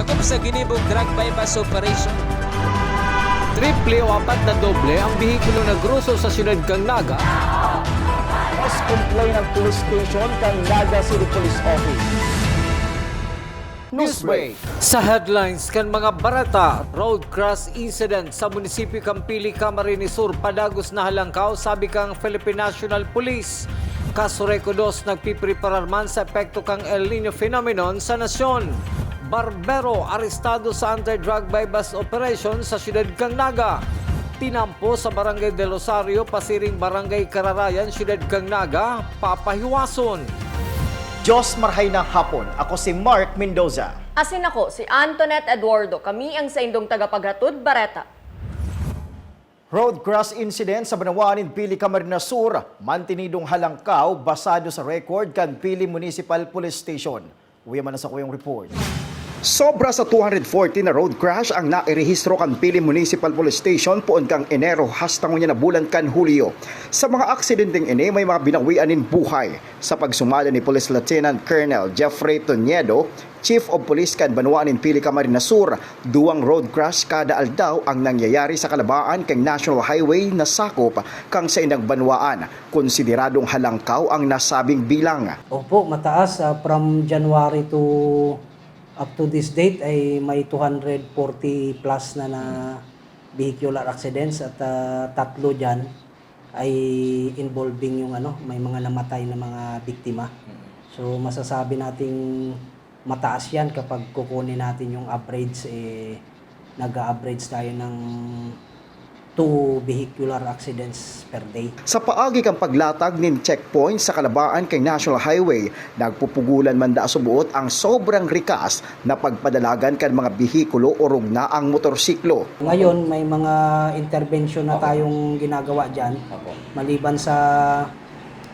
nadakop sa ginibong drug bypass operation. Triple o apat na doble ang bihikulo na gruso sa siyudad kang Naga. Mas complain ng police station kang Naga City Police Office. Newsbreak. Sa headlines kan mga barata, road crash incident sa munisipyo Kampili, Camarines Sur, padagos na halangkaw, sabi kang Philippine National Police. Kasureko 2 nagpipreparar man sa epekto kang El Nino phenomenon sa nasyon. Barbero arestado sa anti-drug bypass operation sa siyudad kang Naga. Tinampo sa Barangay del Rosario, pasiring Barangay Kararayan, siyudad kang Naga, papahiwason. Diyos marhay na hapon. Ako si Mark Mendoza. Asin ako, si Antoinette Eduardo. Kami ang sa indong tagapaghatod, Bareta. Road crash incident sa Banawanin, Pili, Camarines Sur. Mantinidong halangkaw, basado sa record kan Pili Municipal Police Station. Uwi man na sa kuyong report. Sobra sa 240 na road crash ang nairehistro kan Pili Municipal Police Station poon kang Enero hastang na bulan kan Hulyo. Sa mga aksidenteng ini may mga binawianin buhay. Sa pagsumala ni Police Lieutenant Colonel Jeffrey Toniedo, Chief of Police kan Banawanin, Pili, Camarines Sur, duwang road crash kada aldaw ang nangyayari sa kalabaan kang National Highway na sakop kang sa indang Banwaan. Konsideradong halangkaw ang nasabing bilang. Opo, mataas. From January to up to this date ay may 240 plus na vehicular accidents at tatlo dyan ay involving yung may mga namatay na mga biktima. So masasabi nating mataas yan kapag kukunin natin yung average, nag-average tayo ng 2 vehicular accidents per day. Sa paagi kang paglatag nin checkpoint sa kalabaan kay National Highway, nagpupugulan man da subuot ang sobrang rikas na pagpadalagan kan mga bihikulo o rugna ang motorsiklo. Ngayon may mga intervention na tayong ginagawa dyan. Maliban sa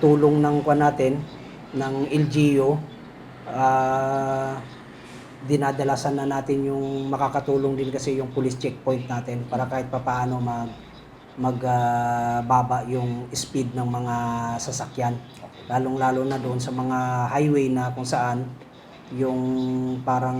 tulong ng natin, ng LGU, dinadalasan na natin yung makakatulong din kasi yung police checkpoint natin para kahit papaano magbaba yung speed ng mga sasakyan. Lalong-lalo na doon sa mga highway na kung saan yung parang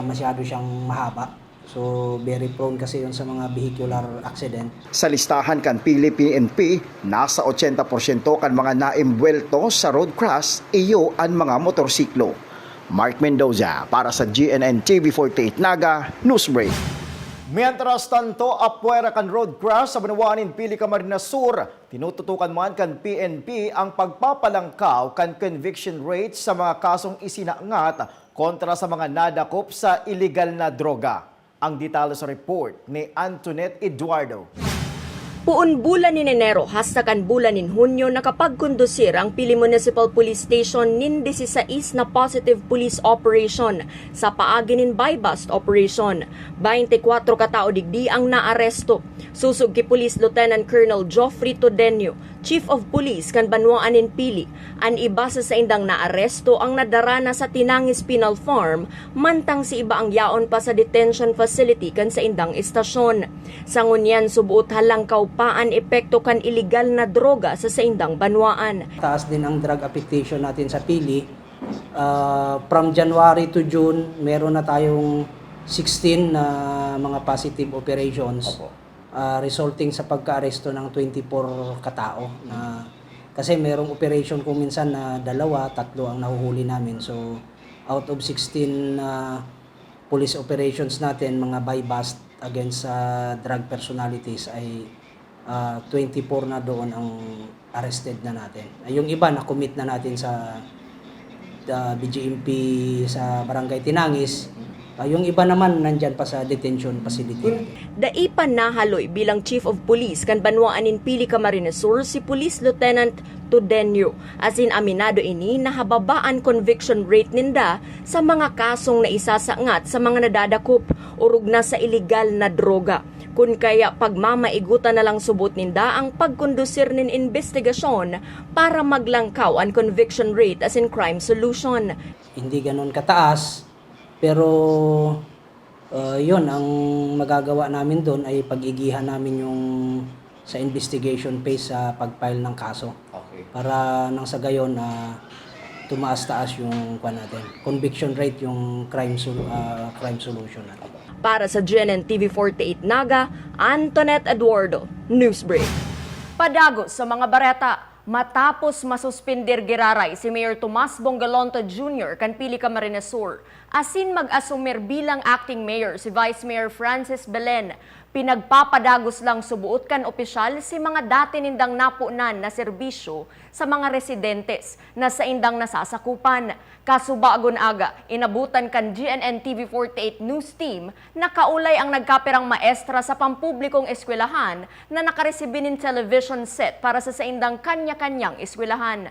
masyado siyang mahaba. So very prone kasi yun sa mga vehicular accident. Sa listahan kan Pili PNP, nasa 80% kan mga naimbuelto sa road crash iyo ang mga motorsiklo. Mark Mendoza para sa GNN TV48 Naga Newsbreak. Mientras tanto, apwera kan road crash sa Banawanin, Pili, Camarines Sur, tinututukan man kan PNP ang pagpapalangkaw kan conviction rate sa mga kasong isinaangat kontra sa mga nadakop sa illegal na droga. Ang detalye sa report ni Antoinette Eduardo. Puun bulan ni Enero hasta kan bulan ni Hunyo nakapagkondusir ang Pili Municipal Police Station nin 16 na positive police operation sa paagi nin buy-bust operation. 24 katao digdi ang naaresto. Susug ki Police Lieutenant Colonel Jeffrey Todenio, Chief of Police kan Banwaan nin Pili, an iba sa indang naaresto ang nadarana sa Tinangis Penal Farm, mantang si iba ang yaon pa sa detention facility kan sa indang istasyon. Sa ngunyan subuot halangkaw paan epekto kan illegal na droga sa indang Banwaan. Taas din ang drug affectation natin sa Pili. From January to June, meron na tayong 16 na mga positive operations. Resulting sa pagka-aresto ng 24 katao. Kasi merong operation kung minsan na 2, 3 ang nahuhuli namin. So out of 16 police operations natin, mga buy-bust against drug personalities ay 24 na doon ang arrested na natin. Yung iba na-commit na natin sa BGMP sa Barangay Tinangis. Yung iba naman nandyan pa sa detention facility. Daipan nahaloy bilang Chief of Police kan Banwaan nin Pili, Camarines Sur si Police Lieutenant Todenio. Asin aminado ini nahababaan conviction rate ninda sa mga kasong naisasangat sa mga nadadakop o rugna sa illegal na droga. Kun kaya pagmamaigutan na lang subot ninda ang pagkondusir nin investigasyon para maglangkaw ang conviction rate as in crime solution. Hindi ganun kataas, pero yun, ang magagawa namin doon ay pag-igihan namin yung sa investigation phase sa pag-file ng kaso. Okay. Para nang sa gayon tumaas-taas yung natin, conviction rate, yung crime solution natin. Para sa GNN TV48 Naga, Antoinette Eduardo, Newsbreak. Padagos sa mga bareta, matapos masuspindir giraray si Mayor Tomas Bongalonta Jr. kan Pili Camarines Sur, asin mag-asumir bilang acting mayor si Vice Mayor Francis Belen. Pinagpapadagos lang subuot kan opisyal si mga dati nindang napunan na serbisyo sa mga residentes na sa indang nasasakupan. Kasubagon aga, inabutan kan GNN TV48 News Team na kaulay ang nagkapirang maestra sa pampublikong eskwelahan na nakaresibin ng television set para sa indang kanya-kanyang eskwelahan.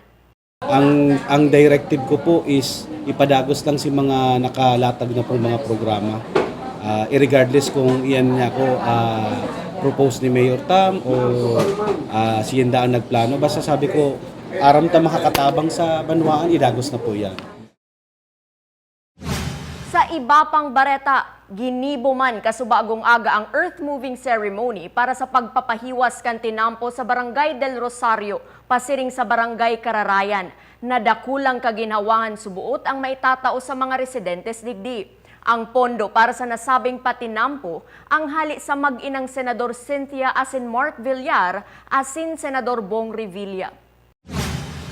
Ang directive ko po is ipadagos lang si mga nakalatag na po mga programa. Irregardless kung iyan niya ko propose ni Mayor Tam o siyenda ang nagplano. Basta sabi ko, aram ta makakatabang sa banwaan, idagos na po yan. Sa iba pang bareta, ginibo man kasubagong aga ang earth-moving ceremony para sa pagpapahiwas kan tinampo sa Barangay del Rosario, pasiring sa Barangay Kararayan. Nadakulang kaginhawahan subuot ang maitatao sa mga residentes digdi. Ang pondo para sa nasabing patinampo ang hali sa mag-inang Senador Cynthia asin Mark Villar asin Senador Bong Revilla.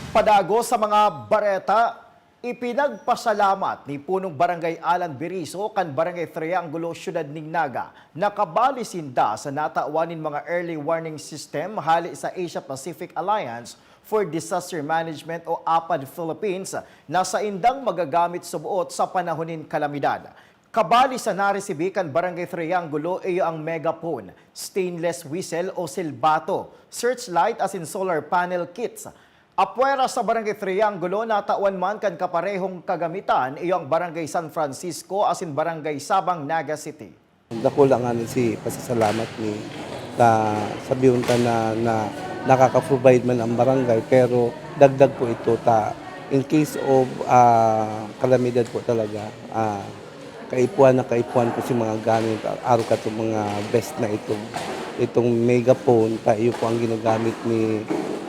Padago sa mga bareta, ipinagpasalamat ni punong Barangay Alan Beriso kan Barangay Triangulo, Siyudad ning Naga, nakabalisinda sa natauanin mga early warning system hali sa Asia Pacific Alliance for Disaster Management o APAD Philippines na sa indang magagamit subuot sa panahonin kalamidad. Kabali sa naresibi kan Barangay Triangulo iyo ang megaphone, stainless whistle o silbato, searchlight as in solar panel kits. Apwera sa Barangay Triangulo, natawan man kan kaparehong kagamitan iyo ang Barangay San Francisco as in Barangay Sabang, Naga City. Dako lang nga si pasasalamat ni sa biyunta na nakaka-provide man ang barangay, pero dagdag po ito in case of kalamidad po talaga, kaipuan po si mga gamit, araw ka itong mga best na itong megaphone, iyo po ang ginagamit ni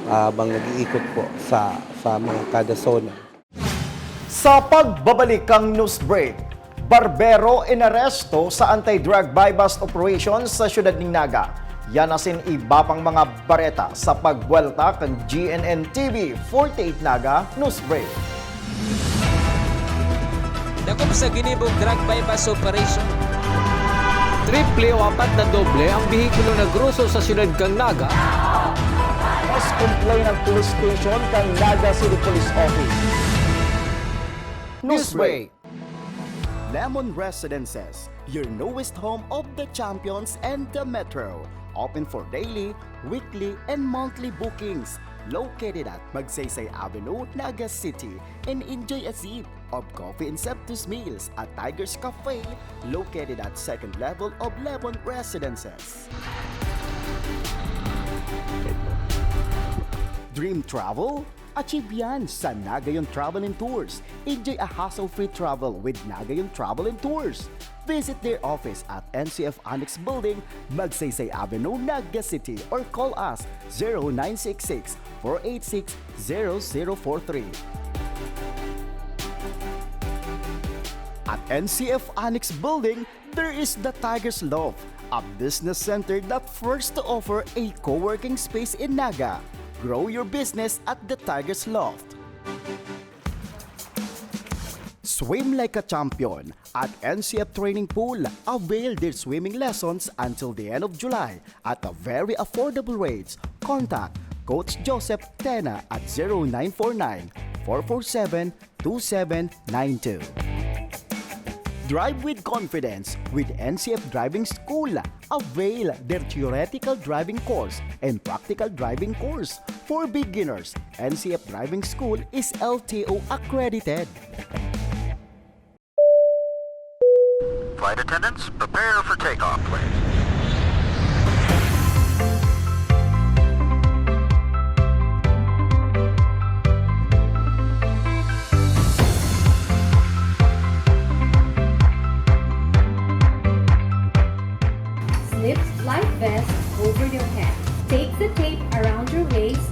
bang nag-iikot po sa mga kada zona. Sa pagbabalik ang news break, barbero inaresto sa anti-drug buy-bust operations sa Siyudad ning Naga. Yan asin iba pang mga bareta sa pagbuelta kan GNN TV 48 Naga News Break. Dakop sa ginibong drug bypass operation. Triple o apat na doble ang bihikulo na gruso sa Siyudad kang Naga. Mas complain ang police station kang Naga City Police Office. News Break. Lemon Residences, your newest home of the champions and the metro. Open for daily, weekly, and monthly bookings. Located at Magsaysay Avenue, Naga City. And enjoy a sip of coffee and Septus meals at Tiger's Cafe, located at second level of Lemon Residences. Dream travel? Achieve yan sa Nagayon Travel and Tours. Enjoy a hassle-free travel with Nagayon Travel and Tours. Visit their office at NCF Annex Building, Magsaysay Avenue, Naga City, or call us 0966-486-0043. At NCF Annex Building, there is the Tiger's Loft, a business center that first to offer a co-working space in Naga. Grow your business at the Tiger's Loft. Swim like a champion at NCF Training Pool. Avail their swimming lessons until the end of July at a very affordable rates. Contact Coach Joseph Tena at 0949-447-2792. Drive with confidence with NCF Driving School. Avail their theoretical driving course and practical driving course. For beginners, NCF Driving School is LTO accredited. Flight attendants, prepare for takeoff, please. Slip life vest over your head. Take the tape around your waist.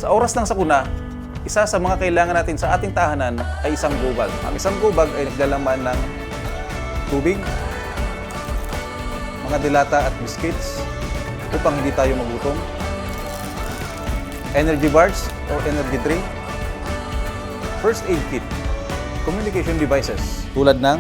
Sa oras ng sakuna, isa sa mga kailangan natin sa ating tahanan ay isang gubag. Ang isang gubag ay naglalaman ng tubig, mga dilata at biscuits upang hindi tayo magutom, energy bars or energy drink, first aid kit, communication devices tulad ng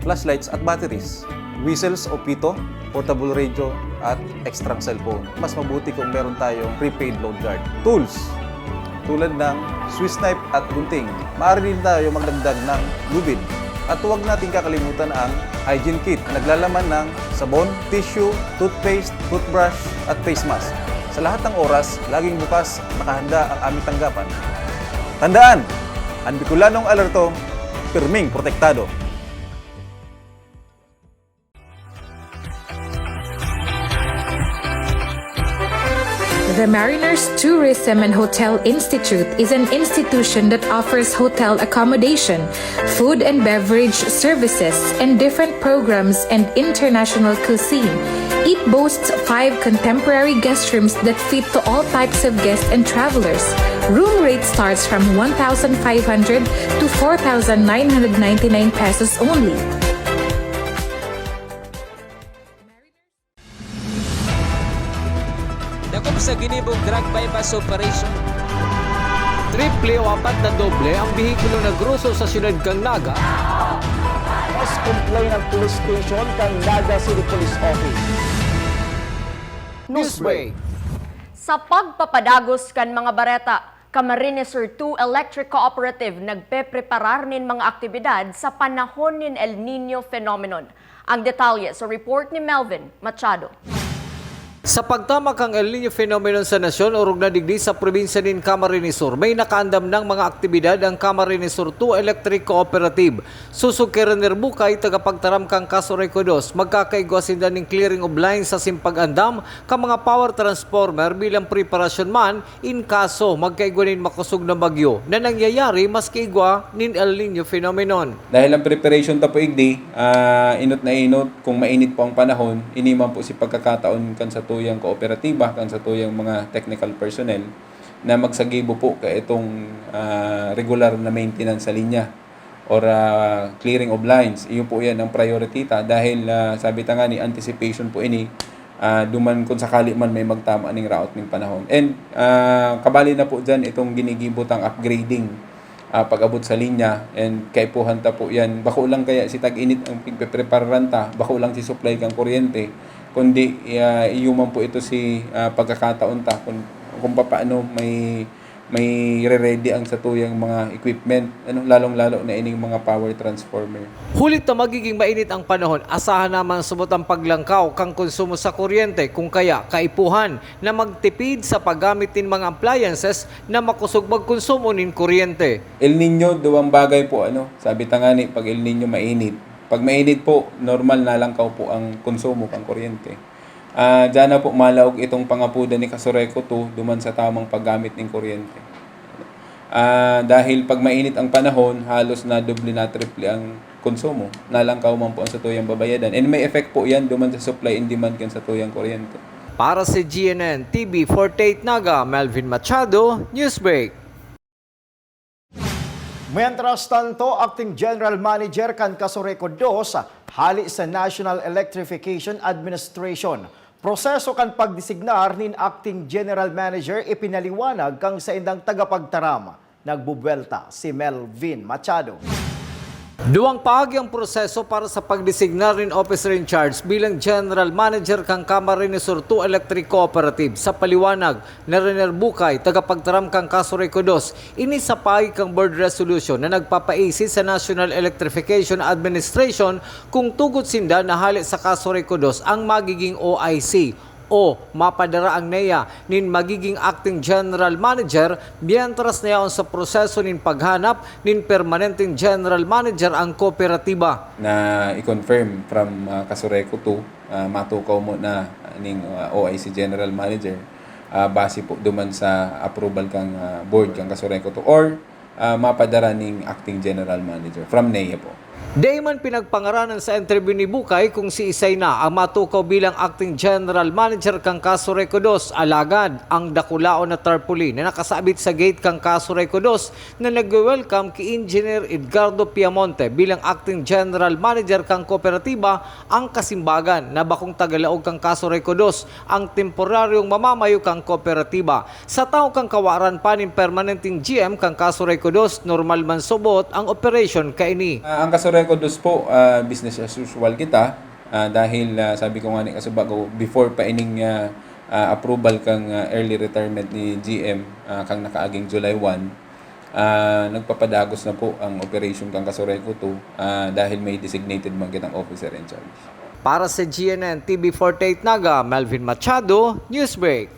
flashlights at batteries, whistles o pito, portable radio at extra cellphone. Mas mabuti kung meron tayong prepaid load guard. Tools tulad ng Swiss knife at gunting. Maaari din tayo magdagdag ng lubid. At huwag natin kakalimutan ang hygiene kit na naglalaman ng sabon, tissue, toothpaste, toothbrush at face mask. Sa lahat ng oras, laging bukas, nakahanda ang aming tanggapan. Tandaan, ang Bicolanong alerto, pirming protektado. The Mariners Tourism and Hotel Institute is an institution that offers hotel accommodation, food and beverage services, and different programs and international cuisine. It boasts 5 contemporary guest rooms that fit to all types of guests and travelers. Room rate starts from 1,500 to 4,999 pesos only. Dakop sa ginibog drug bypass operation. Triple o 4 na doble ang bihikulo na gruso sa siyudad kang Naga. Mas complain ng police station kang Naga City Police Office. Newsbreak. Sa pagpapadagos kan mga bareta, Camarines Sur 2 Electric Cooperative nagpepreparar nin mga aktibidad sa panahon nin El Nino phenomenon. Ang detalye sa report ni Melvin Machado. Sa pagtamak ang El Nino phenomenon sa nasyon o na digdi sa probinsya ng Camarines Sur, may nakaandam ng mga aktibidad ang Camarines Sur 2 Electric Cooperative. Susukiran Bukay, tagapagtaram kang Casureco 2, magkakaigwasin din ng clearing of lines sa simpag-andam ka mga power transformer bilang preparasyon man in kaso magkaigwanin makusog na bagyo na nangyayari maski igwa nin El Nino phenomenon. Dahil ang preparation ta po igdi, inot na inot, kung mainit po ang panahon, iniman po si pagkakataon kan sa tuyang kooperatiba, kan sa tuyang mga technical personnel na magsagibo po ka itong regular na maintenance sa linya or clearing of lines. Iyon po yan ang priority ta dahil sabi ta nga ni anticipation po ini duman kung sakali man may magtama ning route ning panahon. And kabali na po dyan itong ginigibot ang upgrading pag-abot sa linya and kaipuhan ta po yan. Bako lang kaya si tag-init ang pagpreparan ta, bako lang si supply kang kuryente, kundi iyuman po ito si pagkakataon ta kung paano may re-ready ang satuyang mga equipment, lalong-lalo na ining mga power transformer. Hulit na magiging mainit ang panahon, asahan naman subot ang paglangkaw kang konsumo sa kuryente kung kaya kaipuhan na magtipid sa paggamit ng mga appliances na makusog magkonsumo ng kuryente. El Nino, duwang bagay po, sabi ta nga ni, pag El Nino mainit. Pag mainit po, normal na langkaw po ang konsumo ng kuryente. Diyan na po malaog itong pangapuda ni Casureco 2 duman sa tamang paggamit ng kuryente. Dahil pag mainit ang panahon, halos na doble na triple ang konsumo. Nalangkaw man po ang satuyang babayadan. And may effect po yan duman sa supply and demand kan satuyang kuryente. Para sa GNN TV 48 Naga, Melvin Machado, Newsbreak. Mientras tanto, Acting General Manager kan Casureco 2 hali sa National Electrification Administration. Proseso kan pagdesignar nin Acting General Manager ipinaliwanag kang sa indang tagapagtaram. Nagbubuelta si Melvin Machado. Duwang paagi ang proseso para sa pagdesignar ng officer in charge bilang General Manager kang Camarines Sur 2 Electric Cooperative. Sa paliwanag na Rener Bukay, tagapagtaram kang Casureco 2, ini sa paagi kang board resolution na nagpapaisi sa National Electrification Administration kung tugot sinda na hali sa Casureco 2 ang magiging OIC o mapadara ang NEA nin magiging Acting General Manager mientras na yaon sa proseso nin paghanap nin permanenteng General Manager ang kooperatiba. Na i-confirm from Casureco 2, matukaw mo na ning OIC General Manager base po duman sa approval kang board kang Casureco 2 or mapadara ning Acting General Manager from NEA po. Dayman pinagpangaranan sa interview ni Bukay kung si Isay na ang matukaw bilang acting general manager kang Caso Reco 2 alagad ang dakulaon na tarpaulin na nakasabit sa gate kang Caso Reco 2 na nag-welcome kay Engineer Edgardo Piamonte bilang acting general manager kang kooperatiba ang kasimbagan na bakong tagalaog kang Caso Reco 2 ang temporaryong mamamayo kang kooperatiba. Sa tao kang kawaran panin permanenteng GM kang Caso Reco 2 normal man subot ang operation kaini. Ang Caso Reco 2 po, business as usual kita dahil sabi ko nga ni Kasubago, before pa ining approval kang early retirement ni GM kang nakaaging July 1, nagpapadagos na po ang operation kang Caso Reco 2 dahil may designated man kitang officer in charge. Para sa GNN TV48 Naga, Melvin Machado, Newsbreak.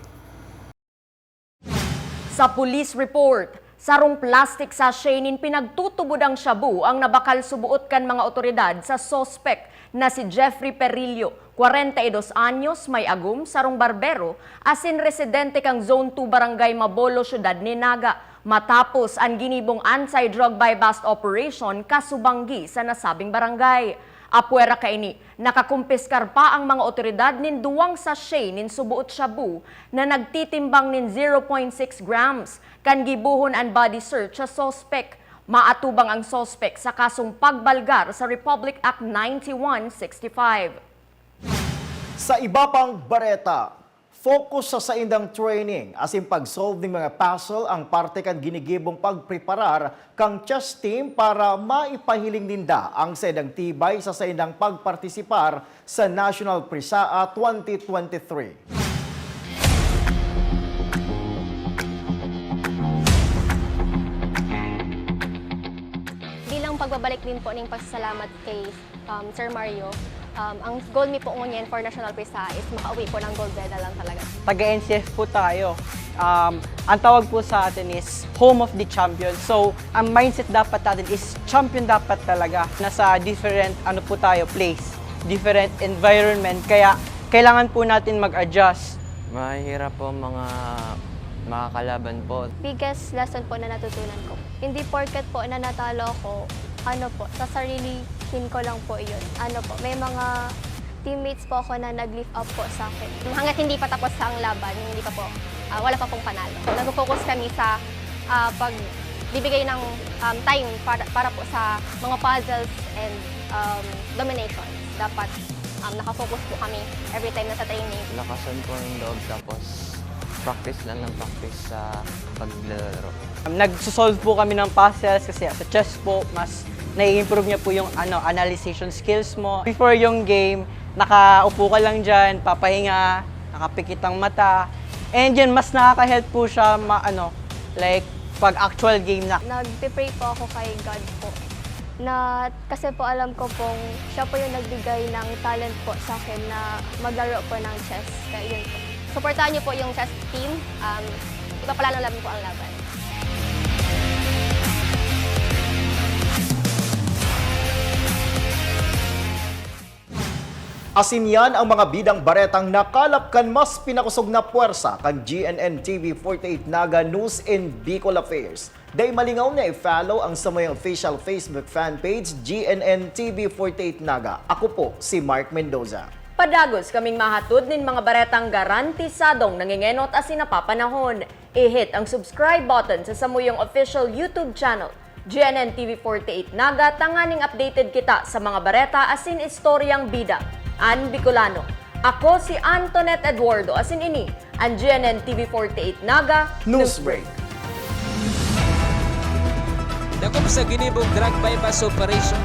Sa police report, sarong plastic sachet nin pinagtutubod ang shabu ang nabakal subuot kan mga otoridad sa sospek na si Jeffrey Perillo, 42 anyos, may agum, sarong barbero, asin residente kang Zone 2 Barangay Mabolo, Syudad ni Naga, matapos ang ginibong anti-drug buy-bust operation kasubanggi sa nasabing barangay. Apuera kaini, nakakumpiskar pa ang mga otoridad nin duwang sachet nin subuot shabu na nagtitimbang nin 0.6 grams kan gibuhon ang body search sa sospek. Maatubang ang sospek sa kasong pagbalgar sa Republic Act 9165. Sa iba pang bareta, focus sa saindang training asin pag-solve ng mga puzzle ang parte kan ginigibong pagpreparar kang chess team para maipahiling ninda ang saindang tibay sa saindang pagpartisipar sa National Prisaa 2023. Bilang pagbabalik din po ng pasasalamat kay Sir Mario, ang goal mi po ngunyan for National Prisaa is makauwi po ng gold medal lang talaga. Taga-NCF po tayo. Ang tawag po sa atin is home of the champion. So, ang mindset dapat natin is champion dapat talaga. Nasa different po tayo, place, different environment. Kaya, kailangan po natin mag-adjust. Mahirap po mga kalaban po. Biggest lesson po na natutunan ko. Hindi porket po na natalo ko, sa sarili ko lang po yun. May mga teammates po ako na nag-lift up po sa akin. Hanggat hindi pa tapos ang laban, wala pa pong panalo. Nag-focus kami sa pagbibigay ng time para po sa mga puzzles and domination. Dapat nakafocus po kami every time na sa training. Lakasan po yung loob tapos practice lang ng practice sa paglalaro. Nagsosolve po kami ng puzzles kasi sa chess po, mas nai-improve niya po yung analyzation skills mo. Before yung game, nakaupo ka lang dyan, papahinga, nakapikit ang mata. And yan, mas nakaka-help po siya pag actual game na. Nag-pray po ako kay God po. Kasi po alam ko pong siya po yung nagbigay ng talent po sa akin na maglaro po ng chess. Kaya yun po. Supportahan niyo po yung chess team. Ipapalalo namin po ang laban. Asin yan ang mga bidang baretang nakalap kan mas pinakusog na puwersa kan GNN TV48 Naga News and Bicol Affairs. Day malingaw na i-follow ang samayang official Facebook fan page GNN TV48 Naga. Ako po si Mark Mendoza. Padagos kaming mahatod nin mga baretang garantisadong nangingenot asin napapanahon. I-hit ang subscribe button sa samuyang official YouTube channel. GNN TV48 Naga, tanganing updated kita sa mga bareta asin istoryang bida. An Bicolano. Ako si Antoinette Eduardo asin ini ang GNN TV48 Naga Newsbreak. Dakop sa ginibong drug bypass operation.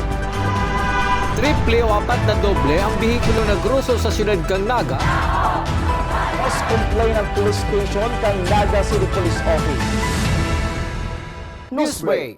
Triple o apat na doble ang bihikulo na gruso sa siyudad kang Naga. Mas complain ng police station kang Naga City Police Office. Newsbreak.